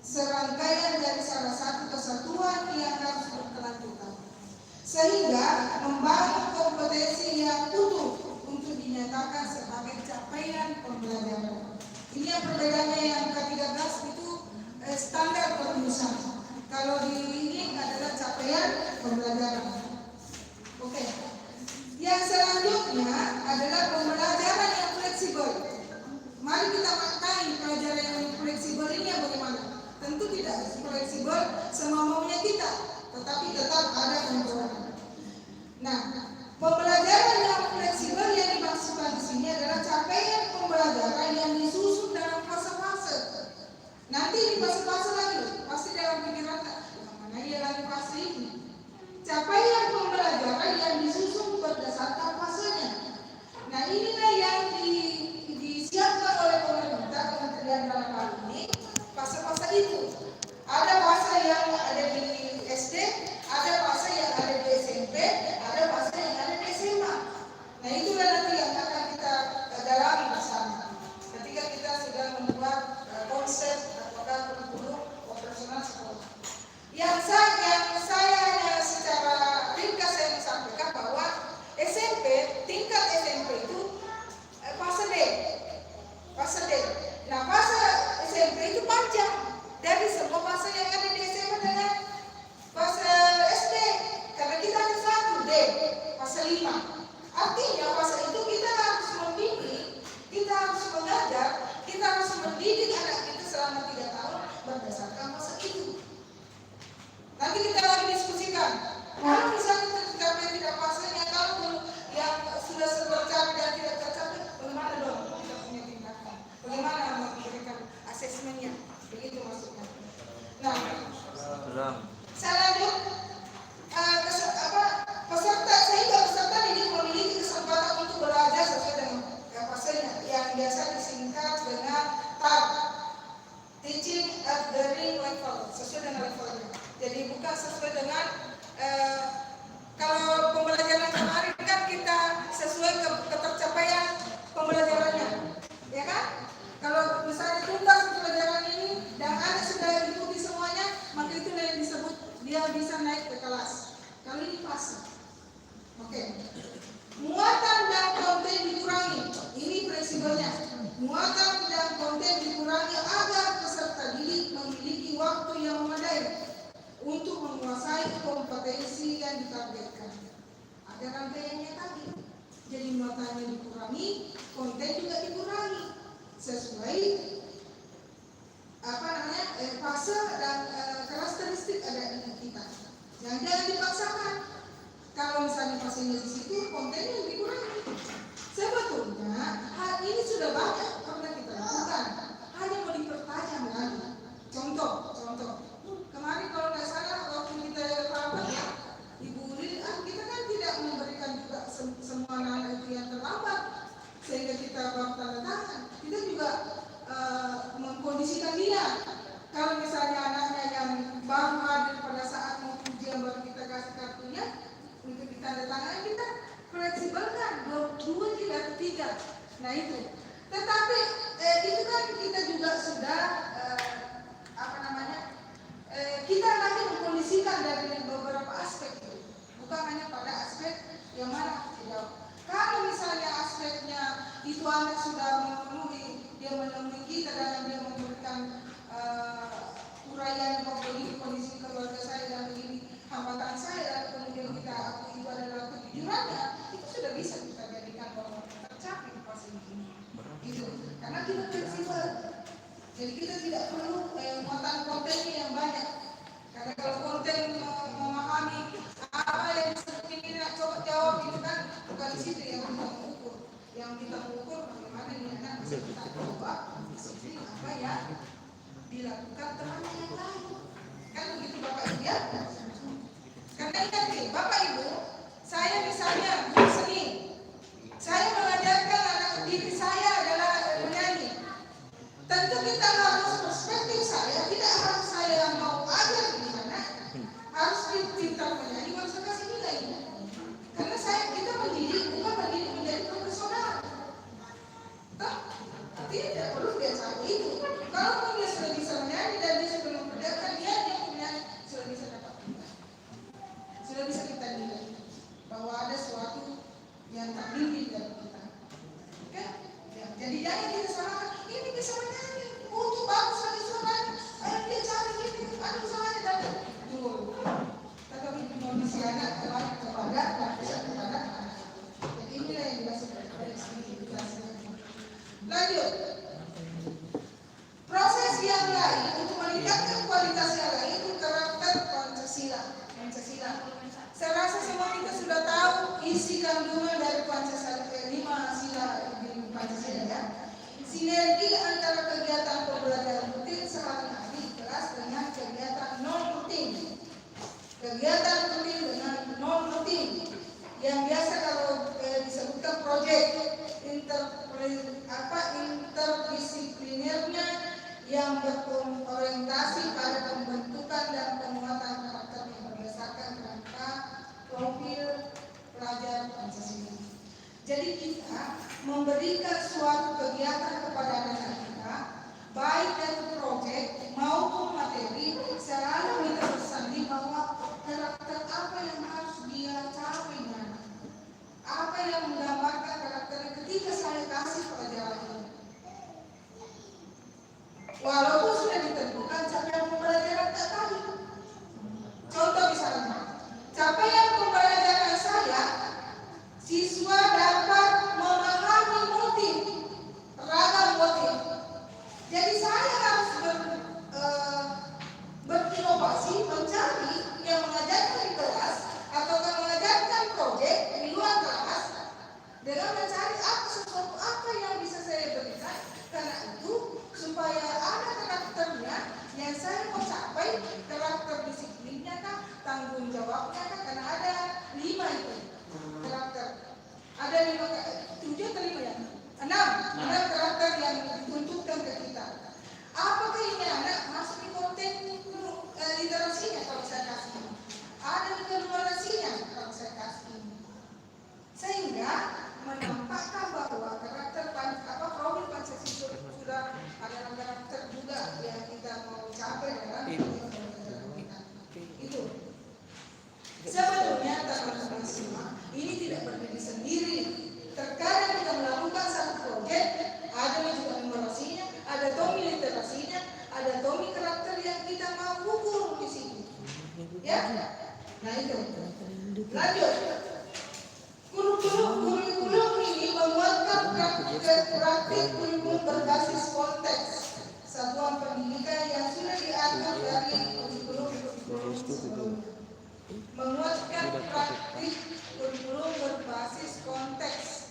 serangkaian dari salah satu kesatuan yang harus berkelanjutan, sehingga membangun kompetensi yang utuh untuk dinyatakan sebagai capaian pembelajaran. Ini yang perbedaannya yang ke-13 itu standar perumusan. Kalau di ini adalah capaian pembelajaran. Oke. Yang selanjutnya adalah pembelajaran yang fleksibel. Mari kita pakai pelajaran yang fleksibel ini yang bagaimana? Tentu tidak fleksibel semau-maunya kita, tetapi tetap ada kontrol. Nah, pembelajaran yang fleksibel yang dimaksudkan di sini adalah capaian pembelajaran yang disusun dalam fase-fase. Nanti di fase-fase lagi, pasti dalam pikiran mana ya lagi fase ini. Capaian pembelajaran yang disusun berdasarkan fasenya. Nah, inilah yang disiapkan oleh pemerintah, Kementerian dalam hal ini, fase-fase itu. Ada fase yang ada di SD, ada fase yang ada di SMP, ada fase yang ada di SMA. Nah, itulah nanti yang akan kita dalami bersama. Ketika kita sudah membuat konsep atau kurikulum operasional sekolah. Yang saya secara ringkas saya sampaikan bahwa SMP, tingkat SMP itu fase D. Fase D. Nah, fase SMP itu panjang dari semua fase yang ada di SMA dengan fase SD. Karena kita ada 1 D, fase 5. Artinya fase itu kita harus membimbing, kita harus mengajar, kita harus mendidik anak kita selama 3 tahun berdasarkan fase itu. Nanti kita lagi diskusikan. Kalau misalnya tercapai tidak fasenya, kalau yang sudah tercapai dan tidak tercapai, bagaimana dong kita punya tindakan? Bagaimana memberikan asesmennya? Begitu maksudnya. Nah, saya lanjut. Peserta sehingga peserta didik memiliki kesempatan untuk belajar sesuai dengan fasenya yang biasa disingkat dengan TAP, teaching at varying level, sesuai dengan levelnya. Jadi bukan sesuai dengan kalau pembelajaran kemarin kan kita sesuai ketercapaian pembelajarannya, ya kan? Kalau misalnya tuntas pembelajaran ini dan anak sudah ikuti semuanya, maka itu yang disebut dia bisa naik ke kelas. Kalau ini fase. Oke. Muatan dan konten dikurangi. Ini fleksibelnya. Muatan dan konten dikurangi agar peserta didik memiliki waktu yang memadai untuk menguasai kompetensi yang ditargetkan. Ada rangkaiannya tadi. Jadi muatannya dikurangi, konten juga dikurangi sesuai fase dan karakteristik ada di kita. Jangan dipaksakan. Kalau misalnya fasenya di situ, kontennya dikurangi. Sebetulnya hal ini sudah banyak pernah kita lakukan. Hanya mau dipertajam lagi. Contoh. Kemarin kalau nggak salah waktu kita rapat ya, Ibu Lili, kita kan tidak memberikan juga semua anak itu yang terlambat sehingga kita bawa tanda tangan. Kita juga mengkondisikan dia. Kalau misalnya anaknya yang baru hadir pada saat mau ujian baru kita kasih kartunya untuk ditandatangani, kita fleksibelkan 2 tidak 3. Nah itu. Tetapi itu kan kita juga sudah kita lagi mengkondisikan dari beberapa aspek itu, bukan hanya pada aspek yang mana tidak. Kalau misalnya aspeknya itu anak sudah menemui kita dan dia memberikan uraian begini kondisi keluarga saya dan begini hambatan saya dan kemudian kita akui itu adalah kejujurannya, itu sudah bisa kita jadikan bahwa tercapai fase ini. Gitu. Karena kita fleksibel. Jadi kita tidak perlu muatan kontennya yang banyak. Karena kalau konten memahami apa yang kita coba jawab itu kan bukan di situ yang kita mengukur. Yang kita mengukur bagaimana ini anak bisa kita coba disiplin apa ya dilakukan temannya yang lain. Kan begitu Bapak Ibu ya. Karena ingat nih Bapak Ibu, saya misalnya guru seni, saya mengajarkan anak didik saya adalah menyanyi. Tentu kita harus perspektif saya, tidak harus saya yang mau ajar di mana, harus pintar menyanyi, harus kasih nilai. Karena kita mendidik bukan mendidik menjadi profesional. Tidak perlu dia tahu itu. Kalau dia sudah bisa menyanyi dan dia sudah Pancasila ya. Sinergi antara kegiatan pembelajaran rutin sehari-hari di kelas dengan kegiatan non rutin. Kegiatan rutin dengan non rutin yang biasa kalau disebutkan proyek interdisiplinernya yang berorientasi pada pembentukan dan penguatan karakter yang berdasarkan kerangka profil pelajar Pancasila. Jadi kita memberikan suatu kegiatan kepada anak-anak kita, baik dari proyek maupun materi, selalu kita bersandi bahwa karakter apa yang harus dia capai, apa yang menggambarkan karakternya ketika saya kasih pelajaran ini. Walaupun sudah ditentukan capaian pembelajaran tadi. Contoh misalnya, capaian pembelajaran saya, siswa dapat memahami motif, ragam motif. Jadi saya harus berinovasi, mencari yang mengajarkan di kelas atau mengajarkan proyek di luar kelas dengan mencari sesuatu apa yang bisa saya berikan. Karena itu supaya ada karakternya yang saya mau capai, karakter disiplinnya kah, tanggung jawabnya kah, karena ada 5 itu karakter. Ada 7 atau 5 ya? 6 karakter yang dituntutkan ke kita. Apakah ini anak masuk di konten literasinya kalau saya kasih? Ada di numerasinya kalau saya kasih. Sehingga menampakkan bahwa karakter profil Pancasila sudah ada karakter juga yang kita mau capai dalam itu. Sebetulnya teman-teman semua ini tidak berdiri sendiri. Terkadang kita melakukan satu proyek, ada juga numerasinya, ada tomi literasinya, ada tomi karakter yang kita mau ukur di sini. Ya, nah itu. Lanjut. Kurikulum ini menguatkan praktik kurikulum berbasis konteks satuan pendidikan yang sudah diatur dari kurikulum sebelumnya. Menguatkan praktik kurikulum berbasis konteks.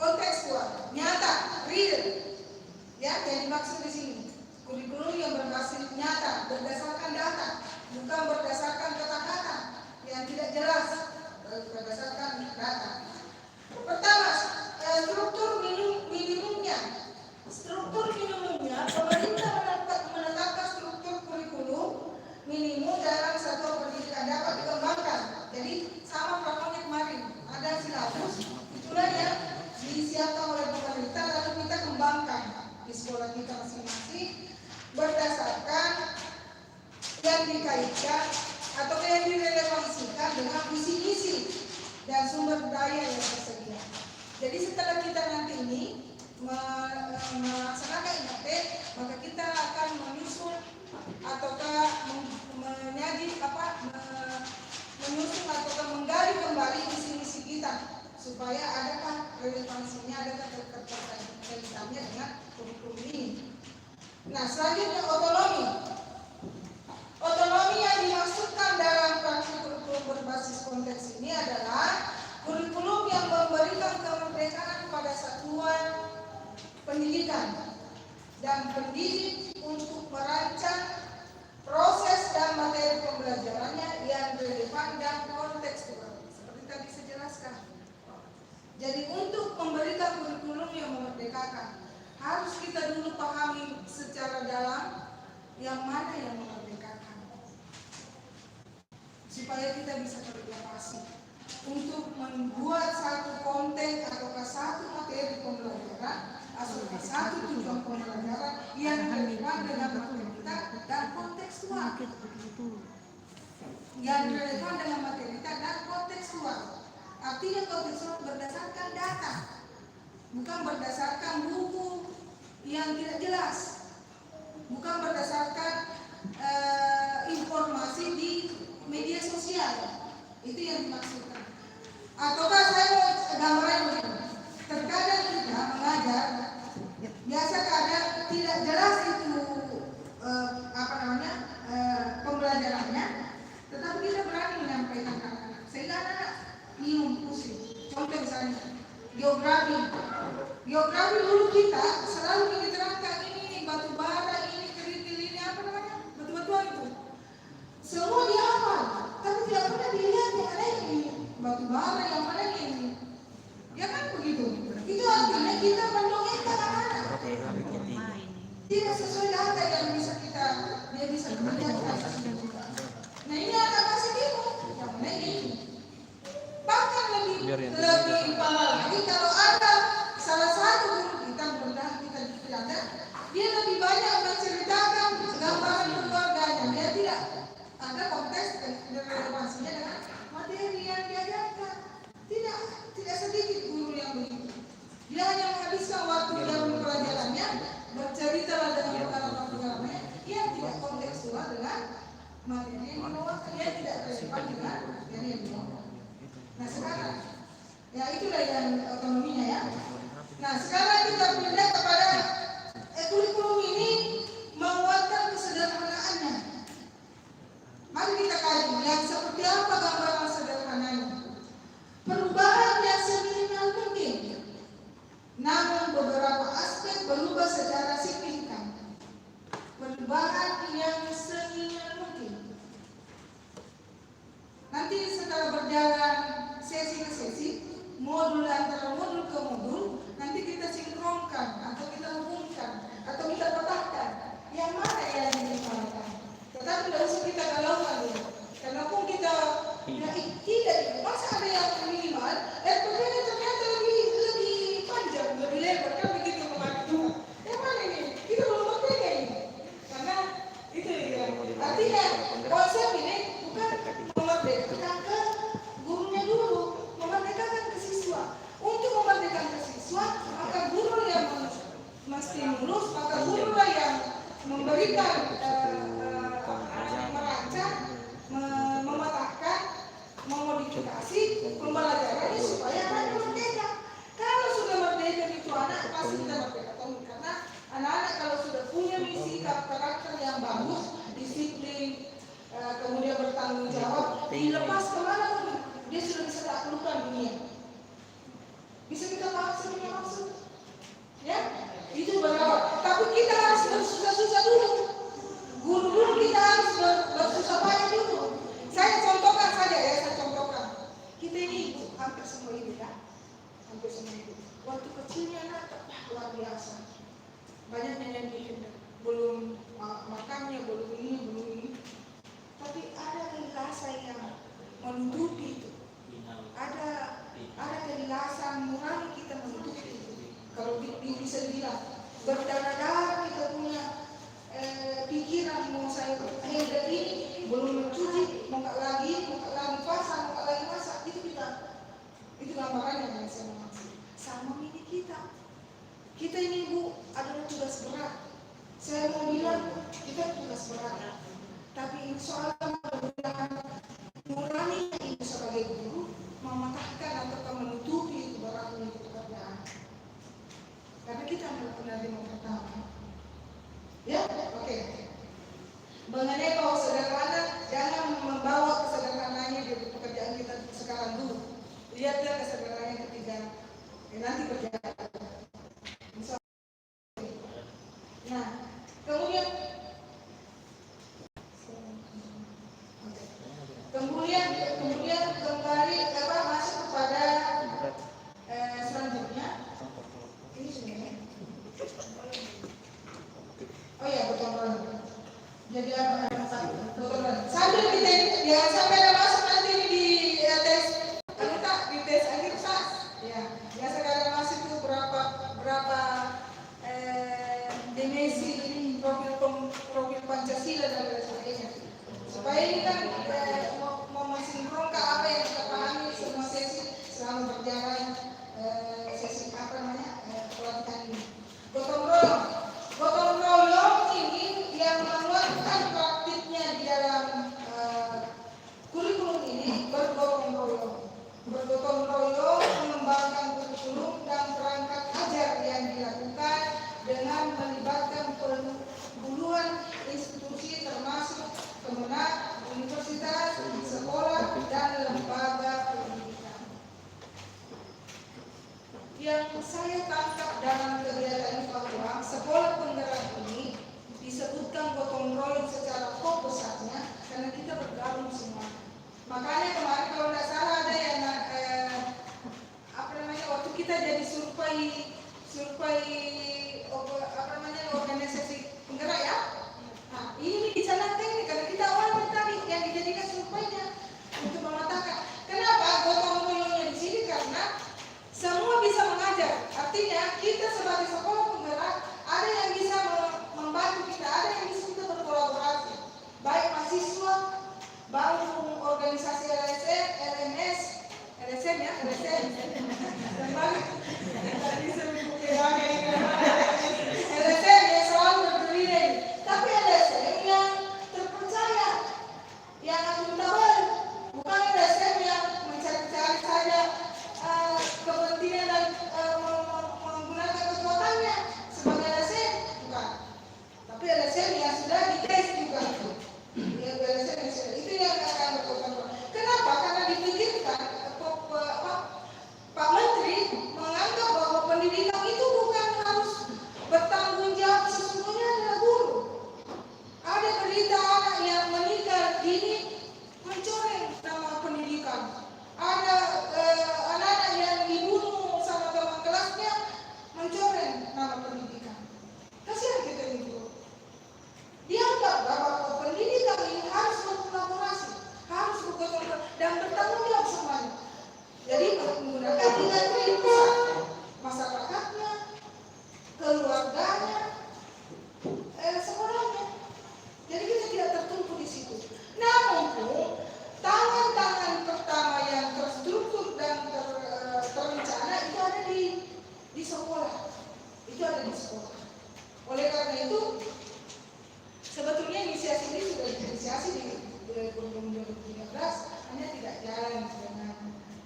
Kontekstual, nyata, real. Ya, yang dimaksud di sini. Kurikulum yang berbasis nyata, berdasarkan data, bukan berdasarkan kata-kata yang tidak jelas, berdasarkan data. Pertama, struktur minimumnya. Struktur minimumnya, pemerintah menetapkan struktur kurikulum minimum dalam satuan pendidikan dapat dikembangkan. Jadi sama platformnya kemarin, ada silabus, itulah yang disiapkan oleh pemerintah lalu kita kembangkan di sekolah kita masing-masing berdasarkan yang dikaitkan atau yang direlevansikan dengan visi-misi dan sumber daya yang tersedia. Jadi setelah kita nanti ini melaksanakan IAP, maka kita akan menyusun ataukah menyusun ataukah menggali kembali visi-misi kita supaya adakah relevansinya, adakah terkaitannya dengan kurikulum ini. Nah, selanjutnya otonomi. Otonomi yang dimaksudkan dalam praktik kurikulum berbasis konteks ini adalah kurikulum yang memberikan kemerdekaan pada satuan pendidikan dan pendidik untuk merancang proses dan materi pembelajarannya yang relevan dan kontekstual. Seperti tadi saya jelaskan. Jadi untuk memberikan kurikulum yang memerdekakan, harus kita dulu pahami secara dalam yang mana yang memerdekakan, supaya kita bisa berinovasi untuk membuat satu konten atau satu materi pembelajaran atau satu tujuan pembelajaran yang relevan dengan materi kita dan kontekstual. Yang relevan dengan materi kita dan kontekstual. Artinya kontekstual berdasarkan data, bukan berdasarkan buku yang tidak jelas, bukan berdasarkan informasi di media sosial. Itu yang dimaksudkan. Ataukah saya mau gambaran begini, terkadang kita mengajar biasa kadang tidak jelas itu pembelajarannya, tetapi kita berani menyampaikan ke anak-anak sehingga anak-anak minum bercerita dengan perkara-perkara yang tidak kontekstual dengan materi yang dibawakan, yang tidak relevan dengan materi yang dibawakan. Nah sekarang, ya itulah yang ekonominya ya. Nah sekarang kita pindah kepada kurikulum ini menguatkan kesederhanaannya. Mari kita kaji yang seperti apa gambaran sederhananya. Perubahan yang seminimal mungkin, namun beberapa aspek berubah secara signifikan. Perubahan yang seminimal mungkin. Nanti setelah berjalan sesi ke sesi, modul antara modul ke modul, nanti kita sinkronkan atau kita hubungkan atau kita petahkan yang mana yang dimaksudkan. Tetapi tidak usah kita galaukan dulu. Karena pun kita tidak, masa ada yang minimal, RPP-nya ternyata lebih panjang, lebih lebar, kan begitu kemarin kita. Yang mana ini? Kita belum merdeka ini. Karena itu ya. Artinya konsep ini bukan memerdekakan ke gurunya dulu, memerdekakan ke siswa. Untuk memerdekakan ke siswa, maka guru yang menstimulus, maka guru yang memberikan merancang, mematahkan, memodifikasi pembelajarannya supaya anak merdeka. Kalau sudah merdeka itu anak pasti kita merdeka, karena anak-anak kalau sudah punya misi karakter yang bagus, disiplin, kemudian bertanggung jawab, dilepas kemana pun dia sudah bisa taklukkan dunia. Bisa kita bahas sebenarnya maksud? Ya, itu berawal. Tapi kita harus bersusah-susah dulu. Guru-guru kita harus bersusah payah dulu. Saya contohkan saja ya, saya contohkan. Kita ini hampir semua ibu ya, hampir semua ibu. Waktu kecilnya anak luar biasa. Banyak yang dihindar, belum makannya, belum ini. Tapi ada rasa yang menutupi itu. Ada kegelasan nurani kita menutupi itu. Kalau bisa dibilang berdarah-darah kita punya pikiran mau saya dari ini belum mencuci, mau lagi pasang, mau lagi masak, itu gambarannya yang saya maksud. Sama ini kita ini Bu adalah tugas berat. Saya mau bilang kita tugas berat, tapi insya Allah mudah-mudahan nurani ibu sebagai guru mematahkan atau menutupi beratnya pekerjaan. Karena kita adalah penerima pertama. Ya, oke. Mengenai bahwa sederhana, jangan membawa kesederhanaannya di pekerjaan kita sekarang dulu. Lihatlah kesederhanaannya ketika nanti berjalan. Nah, kemudian kembali masuk kepada selanjutnya. Ini sebenarnya. Oh ya, betul. Jadi apa? Betul. Sambil kita jangan sampai ada masuk nanti di tes di tes akhir sah. Ya, biasa kalau masuk itu berapa dimensi profil Pancasila dan lain sebagainya. Supaya ini kan mesinkronkan apa yang kita pahami semua sesi selama berjalan sesi pelatihan ini. Gotong royong ini yang menguatkan praktiknya di dalam kurikulum ini bergotong royong mengembangkan kurikulum dan perangkat ajar yang dilakukan dengan melibatkan puluhan institusi termasuk kemenang, universitas, sekolah, dan lembaga pendidikan. Yang saya tangkap dalam kegiatan bahwa sekolah penggerak ini disebutkan gotong royong secara fokusnya karena kita bergabung semua. Makanya kemarin kalau tidak salah ada yang waktu kita jadi survei organisasi penggerak ya. Nah, ini dicanangkan ini karena kita awalnya tadi yang dijadikan surveinya untuk mematakan. Kenapa gotong royongnya di sini? Karena semua bisa mengajar. Artinya kita sebagai sekolah penggerak ada yang bisa membantu kita, ada yang bisa kita berkolaborasi. Baik mahasiswa, bangun organisasi LSM ya, dan balik. Tadi saya keluarganya, sekolahnya. Jadi kita tidak tertumpu di situ. Namun tangan-tangan pertama yang terstruktur dan terencana itu ada di sekolah. Itu ada di sekolah. Oleh karena itu, sebetulnya inisiasi ini sudah diinisiasi di 2013, hanya tidak jalan dengan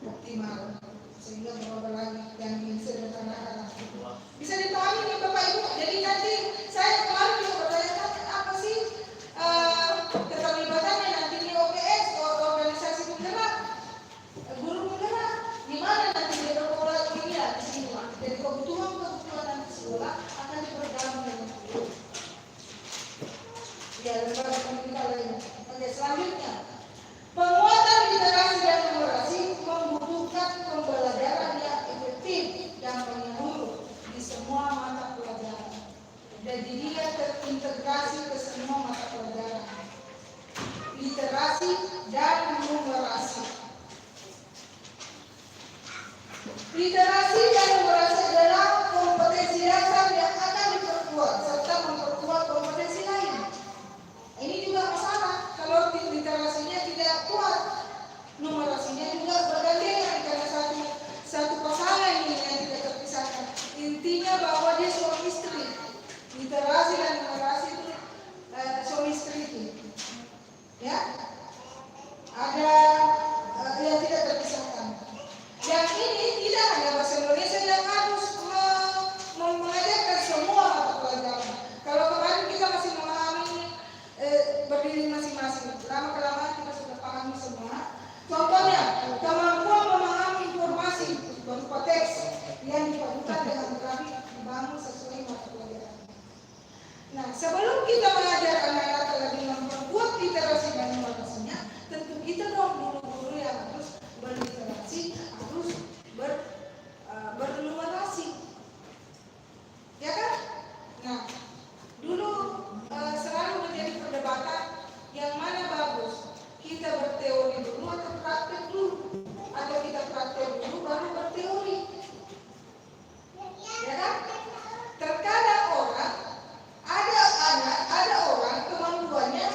optimal, sehingga berubah lagi yang disederhanakan. Bisa dipahami nih Bapak Ibu. Jadi nanti saya kemarin juga bertanya-tanya apa sih keterlibatannya nanti di OPS, organisasi penggerak, guru penggerak, gimana nanti dia berpola ini ya di sini. Jadi kebutuhan nanti sekolah akan diperdalam dengan guru. Ya, lembaga pendidikan lainnya. Oke, selanjutnya, penguatan literasi dan numerasi membutuhkan pembelajaran yang efektif dan menyeluruh di semua mata pelajaran. Jadi dia terintegrasi ke semua mata pelajaran. Literasi dan numerasi. Literasi dan numerasi adalah kompetensi dasar yang akan diperkuat serta memperkuat kompetensi lain. Ini juga masalah kalau literasinya tidak kuat, numerasinya juga bergandengan karena satu pasangan ini yang tidak terpisahkan. Intinya bahwa dia suami istri. Literasi dan numerasi itu suami istri itu, ya, ada yang tidak terpisahkan. Yang ini tidak hanya bahasa Indonesia yang harus mengajarkan semua mata pelajaran. Kalau kemarin kita masih memahami berdiri masing-masing, lama-kelamaan kita sudah pahami semua. Contohnya, kemampuan memahami informasi berupa teks yang dipadukan dengan grafik dibangun sesuai mata pelajaran. Nah, sebelum kita mengajar anak-anak lebih memperkuat literasi dan numerasinya, tentu kita dong guru-guru yang harus berliterasi, harus bernumerasi, ya kan? Nah, dulu selalu menjadi perdebatan yang mana bagus, kita berteori dulu atau praktek dulu, atau kita praktek dulu baru berteori, ya kan? Terkadang ada orang kemampuannya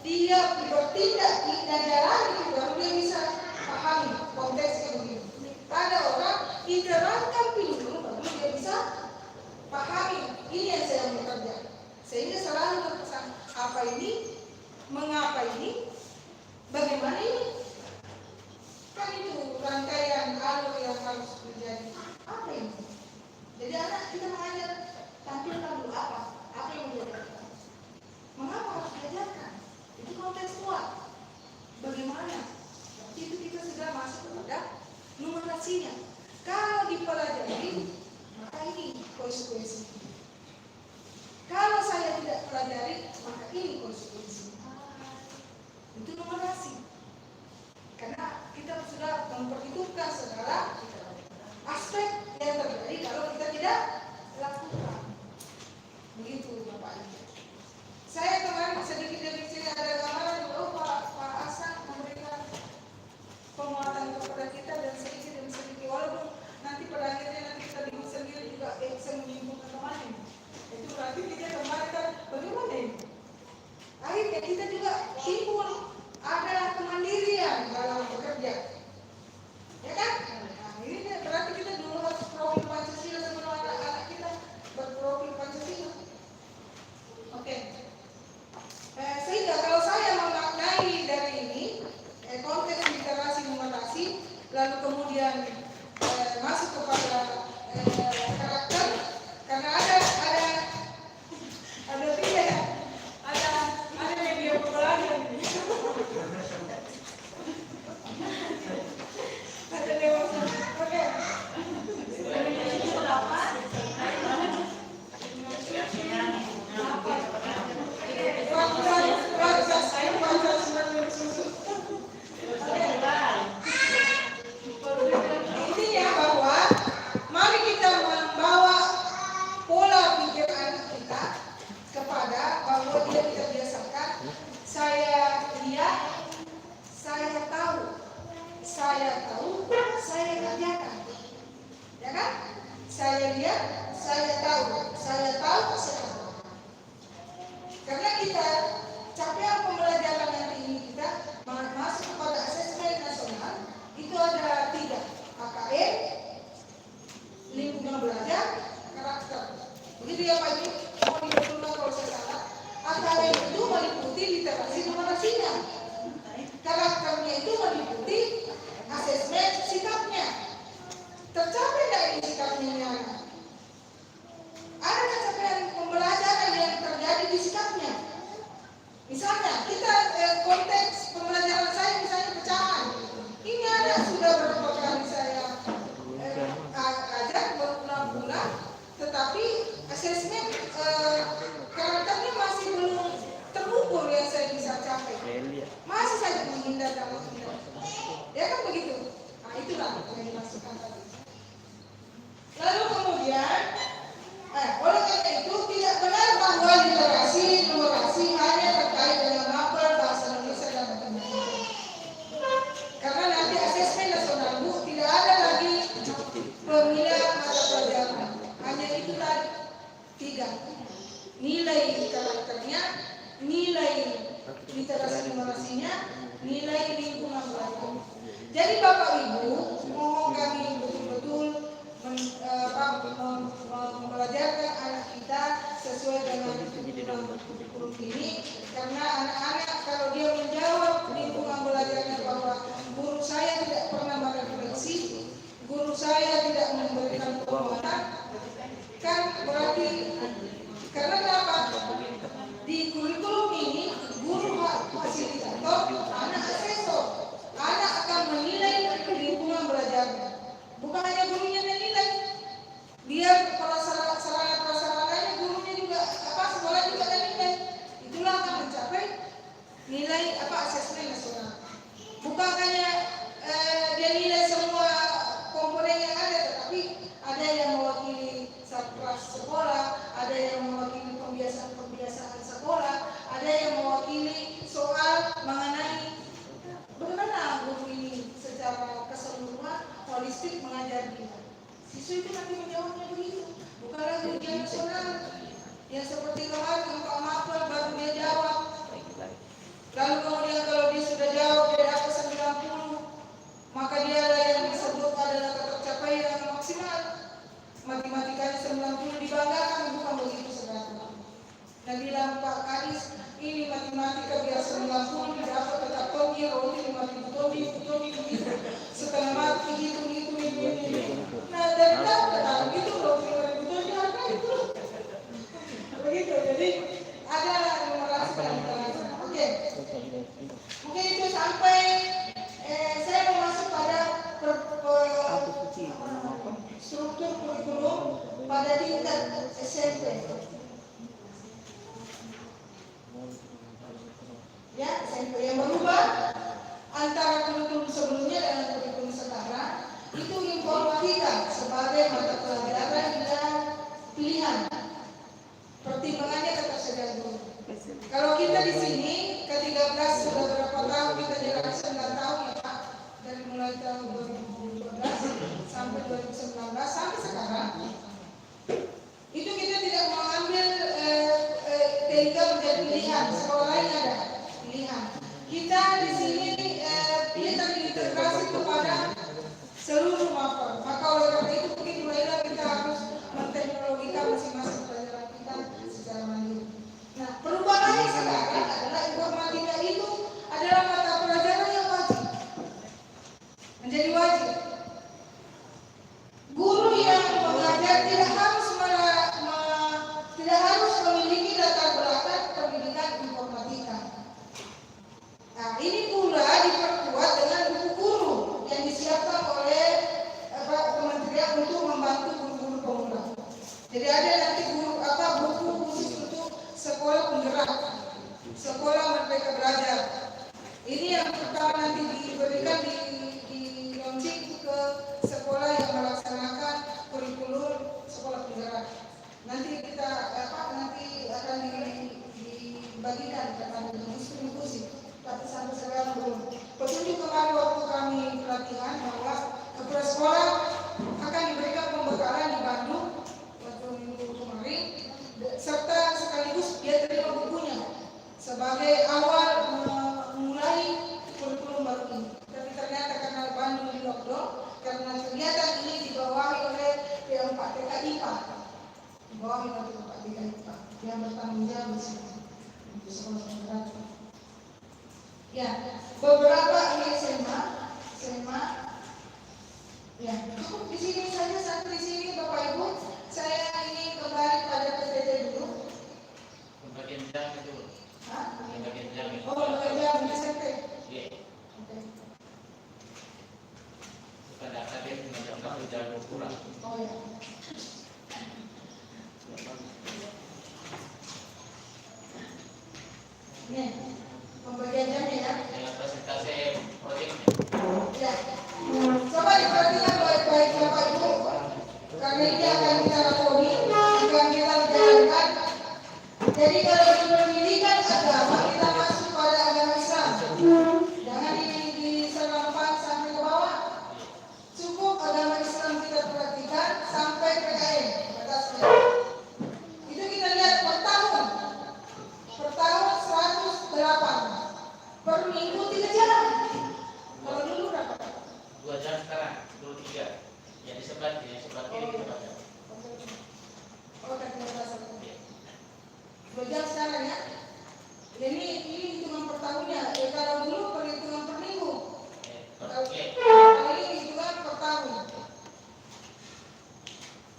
dia bertindak dan jalani baru dia bisa pahami konteksnya begini. Ada orang diterangkan dulu baru dia bisa pahami ini yang saya mau kerja. Sehingga selalu berpesan apa ini, mengapa ini, bagaimana ini. Kan itu rangkaian alur yang harus terjadi. Apa ini? Jadi anak kita mengajar tampilkan dulu apa yang menjadi. Mengapa harus diajarkan? Itu kontekstual. Bagaimana? Berarti itu kita sudah masuk kepada numerasinya. Kalau dipelajari, maka ini konsekuensi. Kalau saya tidak pelajari, maka ini konsekuensi. Itu numerasi. Karena kita sudah memperhitungkan segala aspek yang terjadi kalau kita tidak lakukan. Begitu Bapak Ibu. Saya kemarin sedikit demi sedikit ada gambaran Pak Hasan memberikan penguatan kepada kita dan sedikit demi sedikit, walaupun nanti pada akhirnya nanti kita bingung sendiri juga bisa menyinggung kemarin. Itu berarti kita kemarin kan bagaimana ini? Akhirnya kita juga timbul ada kemandirian dalam bekerja, ya kan? Nah, ini berarti kita dulu harus profil Pancasila sebelum anak-anak kita berprofil Pancasila. Oke. Sehingga kalau saya memaknai dari ini konteks literasi numerasi, lalu kemudian masuk kepada karakter, karena ada tiga, ada media pembelajaran ini, ada dewasa. Oke. Intinya bahwa mari kita membawa pola pikir anak kita kepada bahwa dia kita biasakan saya lihat, saya tahu, saya kerjakan, ya kan? Saya lihat, saya tahu ini mau dibetulkan kalau saya salah. Antara itu meliputi literasi numerasinya, karakternya itu meliputi asesmen sikapnya. Tercapai tidak ini sikapnya ini anak? Ada capaian pembelajaran yang terjadi di sikapnya. Misalnya kita konteks pembelajaran saya misalnya pecahan. Ini ada sudah berapa kali saya ajak berulang-ulang, tetapi asesmen karakternya masih belum terukur yang saya bisa capai. Masih saja menghindar dan menghindar. Ya kan begitu? Nah itulah yang dimaksudkan tadi. Lalu kemudian, oleh karena itu tidak benar bahwa literasi numerasi hanya terkait dengan mapel bahasa Indonesia dan matematika. Karena nanti asesmen nasional Bu tidak ada lagi pemilihan mata pelajaran. Hanya itu tadi 3. Nilai karakternya, nilai literasi numerasinya, nilai lingkungan belajar. Jadi Bapak Ibu, mohon kami betul-betul mempelajarkan anak kita sesuai dengan kurikulum ini, karena anak-anak kalau dia menjawab lingkungan belajarnya bahwa guru saya tidak pernah merefleksi, guru saya tidak memberikan penguatan, kan berarti karena kenapa? Di kurikulum ini guru fasilitator, anak asesor, anak akan menilai lingkungan belajarnya. Bukan hanya gurunya yang nilai, biar prasarananya gurunya juga sekolah juga ada nilai. Itulah akan mencapai nilai asesmen nasional. Bukan hanya dia nilai semua komponen yang ada, tetapi ada yang mewakili satgas sekolah, ada yang mewakili pembiasaan sekolah, ada yang mewakili soal mengenai bagaimana guru ini secara keseluruhan holistik mengajar kita. Siswa itu nanti menjawabnya begitu, bukan lagi ujian nasional yang seperti kemarin untuk mapel baru dia jawab. Lalu kemudian kalau dia sudah jawab dia dapat 90, maka dia yang disebut adalah tercapai yang maksimal. Matematikanya 90 dibanggakan, bukan begitu sebenarnya. Dan bilang Pak Kadis, ini matematika biar 90 dapat tetap togi, roti 5.000 togi, begitu. Setengah mati gitu. Nah dari dapat gitu 20.000 togi harga itu. Begitu, jadi ada numerasi dan literasi. Oke. Mungkin itu sampai saya mau masuk pada struktur kurikulum pada tingkat SMP. Ya, SMP yang berubah antara kurikulum sebelumnya dengan kurikulum sekarang itu informatika sebagai mata pelajaran dan pilihan. Pertimbangannya tetap saja dulu. Kalau kita di sini ke-13 sudah berapa tahun kita jalan 9 tahun ya Pak, dari mulai tahun 2012 sampai 2019 sampai sekarang. Itu kita tidak mengambil TIK menjadi pilihan, sekolah lain ada pilihan. Kita di sini kita terintegrasi kepada seluruh mapel. Maka oleh karena itu begitu lahirlah kita harus menteknologikan masing-masing pelajaran kita secara mandiri. Nah, perubahannya sekarang adalah informatika itu adalah mata pelajaran yang wajib, menjadi wajib. Guru yang mengajar tidak harus memiliki latar belakang pendidikan informatika. Nah, ini pula diperkuat dengan buku guru yang disiapkan oleh Kementerian untuk membantu guru-guru pemula. Jadi ada nanti buku khusus untuk sekolah penggerak, sekolah merdeka belajar. Ini yang pertama nanti diberikan di launching ke sekolah yang melaksanakan kurikulum sekolah penggerak. Nanti kita nanti akan dibagikan kepada distribusi. Tapi sampai sekarang belum. Petunjuk kemarin waktu kami pelatihan bahwa kepala sekolah akan diberikan pembekalan di Bandung waktu minggu kemarin, serta sekaligus dia terima bukunya sebagai awal memulai kurikulum baru ini. Tapi ternyata karena Bandung di lockdown, karena kegiatan ini dibawahi oleh P4TK IPA, dibawahi oleh P4TK yang bertanggung jawab di sini untuk sekolah penggerak. Ya, beberapa ini SMA, ya cukup di sini saja sampai di sini Bapak Ibu. Saya ingin kembali pada PTT dulu. Bagian jam itu. Hah? Bagian jam itu. Oh, bagian jam SMP. Iya. Oke. Bukan data dia menunjukkan jam kurang. Oh ya. Nih, pembagian jamnya ya. Dengan presentasi proyeknya. Ya. Coba diperhatikan baik-baik Bapak Ibu. Karena ini akan kita lakoni, akan kita jalankan. Jadi kalau di pendidikan agama kita masuk pada agama Islam. Jangan diserempang sampai ke bawah. Cukup agama Islam kita perhatikan sampai PKN batasnya. Itu kita lihat per tahun 108, per minggu 3 jam. Kalau dulu berapa? 2 jam sekarang, 23. Yang di sebelah kiri, kita baca. Oh, kan tidak bahasa. 2 jam sekarang ya. Ini hitungan per tahunnya. Kalau dulu perhitungan per minggu. Kalau ini hitungan per tahun.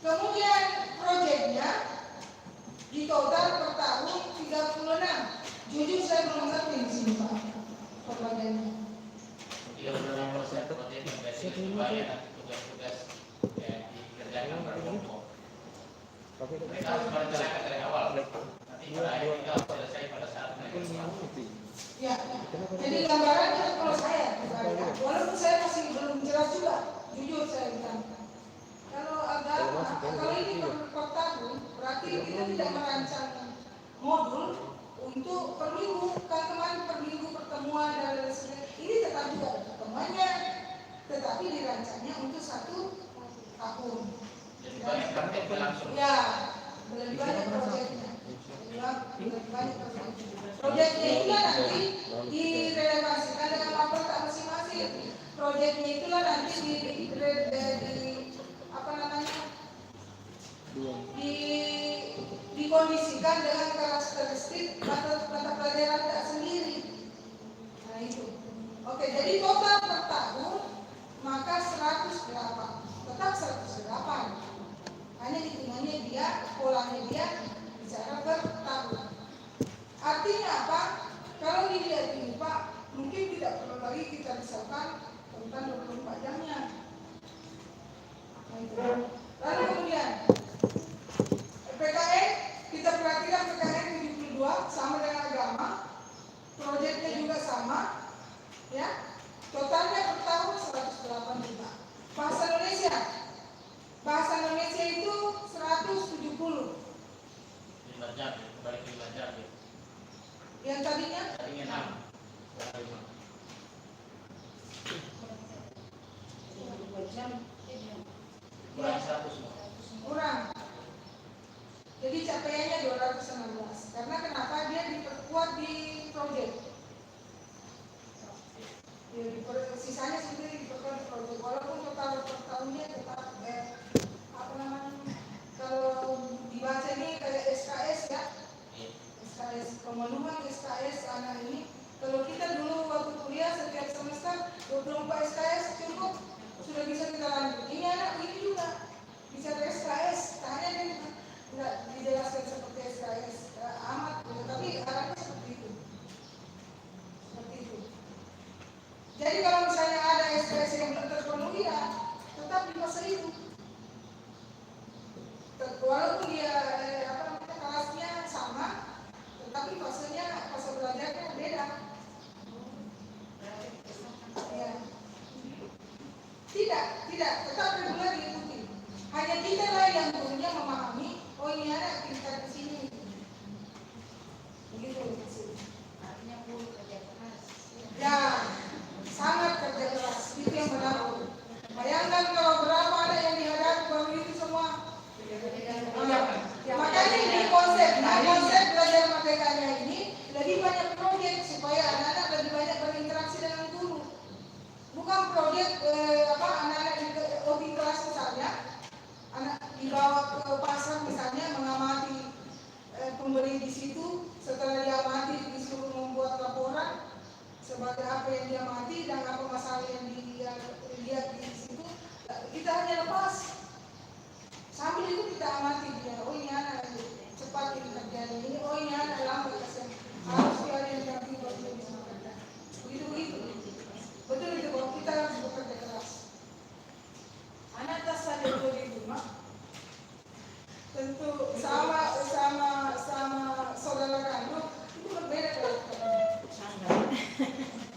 Kemudian proyeknya di total per tahun 36. Jujur saya belum ngerti di sini Pak pembagiannya. 36% proyek yang basic dibayar tugas-tugas yang dikerjakan berkelompok. Mereka harus merencanakan dari awal. Nanti pada akhir kita harus selesai pada saat mereka selesai. Ya, jadi gambarannya kalau saya, walaupun saya masih belum jelas juga, jujur saya bilang. Kalau agama, kalau ini per tahun, berarti kita tidak merancang modul untuk per minggu. Kan kemarin per minggu pertemuan dan lain sebagainya. Ini tetap juga ada pertemuannya, tetapi dirancangnya untuk 1 tahun. Jadi banyak praktek langsung. Ya, lebih banyak proyeknya. Lebih banyak proyeknya. Proyeknya itulah nanti direlevasikan dengan fakultas masing-masing. Proyeknya itulah nanti dikondisikan dengan karakteristik mata pelajaran tak sendiri. Nah itu. Oke, jadi total per tahun maka 108. Tetap 108. Hanya hitungannya dia, polanya dia bicara per tahun. Artinya apa? Kalau dilihat ini Pak, mungkin tidak perlu lagi kita misalkan tentang 24 jamnya. Nah, itu. Lalu kemudian PKN, kita perhatikan PKN 72 sama dengan agama, proyeknya juga sama, ya. Totalnya per tahun 108 juta. Bahasa Indonesia itu 170. 5 jam, kembali ke 5 jam. Yang tadinya 6. Kurang 100 semua. kurang. Jadi capaiannya 216. Karena kenapa dia diperkuat di proyek. Sisanya sendiri diperkuat di proyek. Walaupun total per tahunnya tetap kalau dibaca ini kayak SKS ya. SKS pemenuhan SKS anak ini. Kalau kita dulu waktu kuliah setiap semester 24 SKS cukup sudah bisa kita lanjut. Ini anak ini juga bisa SKS. Tanya dia tidak dijelaskan seperti SKS amat, tapi arahnya seperti itu. Jadi kalau misalnya ada SKS yang belum terpenuhi ya tetap dipasang dan ini ini adalah harus ada yang dampingi buat dia bisa bekerja. Begitu. Betul itu bahwa kita harus bekerja keras. Anak tas saja di rumah. Tentu sama saudara kandung itu berbeda kalau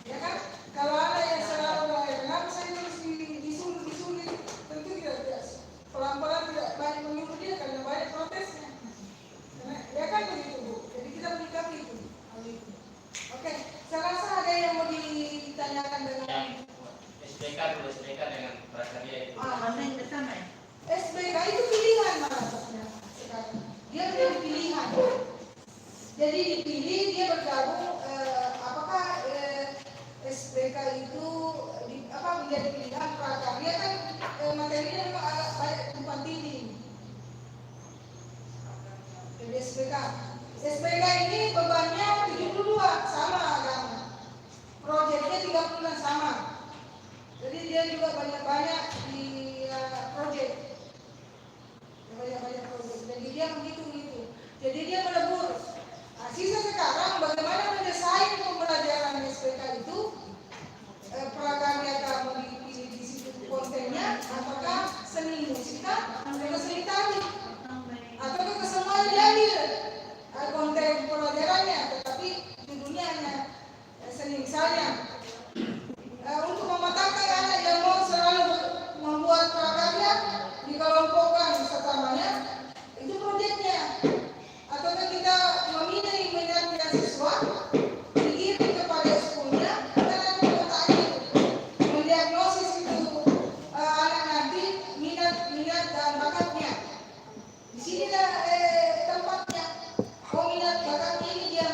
ya kan? Kalau ada yang selalu kenapa saya harus disulit, tentu tidak biasa. Pelan-pelan tidak banyak menyuruh dia karena banyak protesnya. Karena ya kan begitu Bu. Jadi kita menyikapi itu. Oke, saya rasa ada yang mau ditanyakan dengan SBK dengan prakarya itu. Mana yang ke sana ya? SBK itu pilihan malah sekarang. Dia menjadi pilihan. Jadi dipilih dia bergabung apakah SBK itu menjadi pilihan prakarya kan materinya memang agak banyak tumpang tindih. Jadi SBK ini bebannya 72 sama agama. Proyeknya 30 sama. Jadi dia juga banyak di proyek. Banyak proyek. Jadi dia begitu. Jadi dia melebur. Nah, sisa sekarang bagaimana mendesain pembelajaran SPK itu prakarya mau dipilih di situ kontennya apakah seni musika atau seni tari atau kesemuanya diambil konten pelajarannya tetapi judulnya hanya seni misalnya untuk mematangkan anak yang mau selalu membuat prakarya dikelompokkan setamanya itu proyeknya atau kita memilih minatnya siswa dikirim kepada sekolahnya karena kotaknya mendiagnosis itu anak nanti minat dan bakatnya di sini tempatnya minat bakatnya ini dia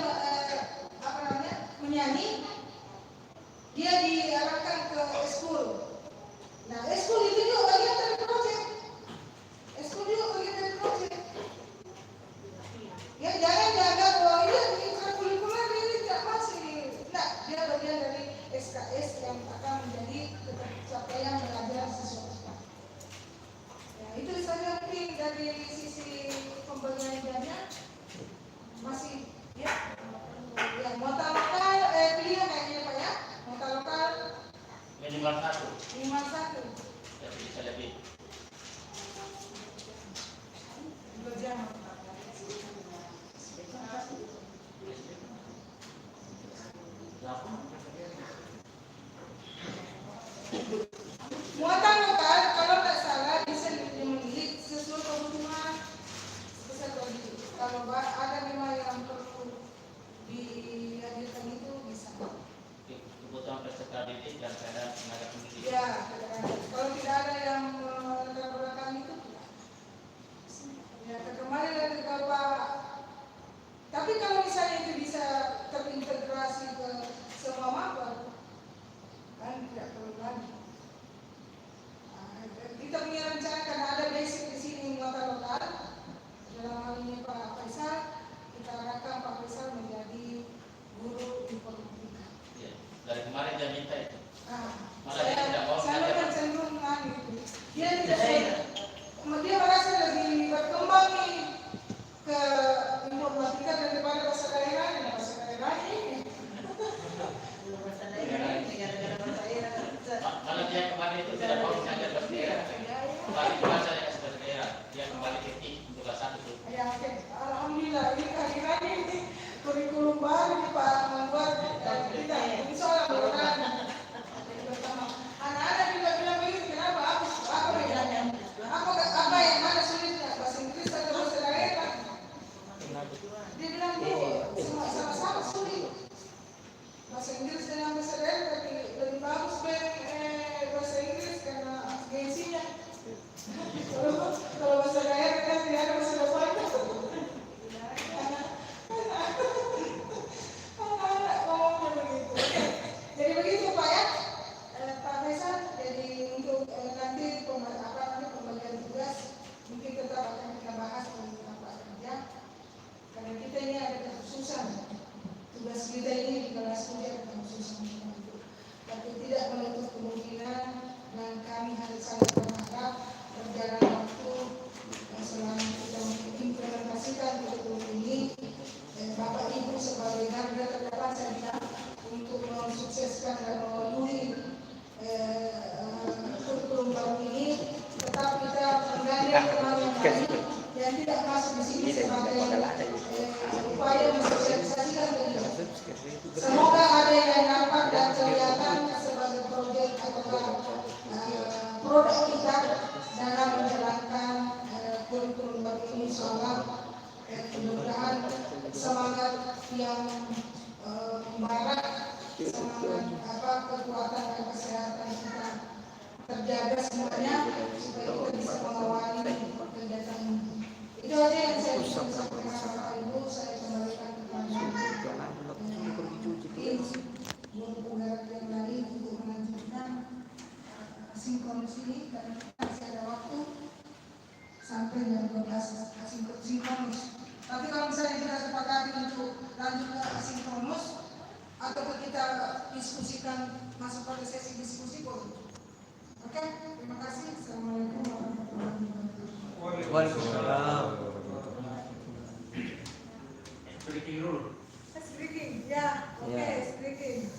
menyanyi dia diarahkan ke eskul. Nah eskul itu juga bagian dari proyek. Ya jangan dianggap bahwa ini ekstrakurikuler ini tidak masuk. Tidak, dia bagian dari SKS yang akan menjadi capaian belajar siswa. Ya itu saja mungkin dari sisi pembelajarannya masih ya. Ya mota lokal pilihan kayaknya Pak ya. Mota lokal Minimal 1. Ya bisa lebih. 2 jam. Muatan lokal kalau tidak salah bisa dimiliki sesuai kebutuhan kalau ada memang yang perlu dihadirkan itu bisa. Kebutuhan peserta didik dan keadaan tenaga pendidik. Ya, kalau tidak ada yang melakukan itu, ya kemarin dari Bapak. Tapi kalau misalnya itu bisa terintegrasi ke semua maba, kan tidak perlu lagi. Kita punya rencana karena ada basic di sini muatan lokal. Dalam hal ini Pak Faisal, kita harapkan Pak Faisal menjadi guru informatika. Ya, dari kemarin dia minta itu. Malah Saya dia tidak mau kan cenderung gitu. Dia merasa lebih berkembang nih ke informatika daripada bahasa daerah ini. Malah dia kemarin itu tidak mau mengajar bahasa daerah. Kembali bahasa daerah. Dia kembali ke TIK untuk kelas 1 itu. Ya, oke. Alhamdulillah ini kehadirannya ini kurikulum baru Pak membuat kita ini soal pertama. Anak-anak juga bilang begitu, kenapa? Apa yang mana sulitnya? Bahasa Inggris atau bahasa daerah? Dia bilang sama-sama sulit. Bahasa Inggris dengan bahasa daerah tapi lebih bagus bahasa Inggris karena gengsinya. Kalau bahasa daerah kan tidak ada bahasa depan. Jadi begitu Pak ya, Pak Faisal. Jadi untuk nanti pembagian tugas mungkin tetap akan kita bahas tentang Pak kerja. Karena kita ini ada kekhususan. Tugas kita ini di kelas kuliah ada kekhususan. Tapi tidak menutup kemungkinan dan kami harus sangat berharap berjalan waktu selama kita mengimplementasi menyaksikan kurikulum ini. Bapak Ibu sebagai garda terdepan saya bilang untuk mensukseskan dan memenuhi kurikulum baru ini, tetap kita menggandeng teman yang lain yang tidak masuk di sini sebagai upaya mensosialisasikan begitu. Semoga ada yang nampak dan kelihatan sebagai proyek atau produk kita dalam menjalankan kurikulum baru ini. Insyaallah mudah-mudahan semangat yang barat, semangat kekuatan dan kesehatan kita terjaga semuanya supaya kita bisa mengawali kegiatan ini. Itu aja yang saya bisa sampaikan Bapak Ibu. Saya kembalikan kepada guru yang lain untuk melanjutkan sinkronus ini karena masih ada waktu sampai jam 12 sinkronus. Tapi kalau misalnya kita sepakati untuk lanjut ke asinkronus atau kita diskusikan masuk pada sesi diskusi boleh. Oke, terima kasih. Assalamualaikum warahmatullahi wabarakatuh. Waalaikumsalam. Speaking dulu. Speaking, ya, oke, speaking.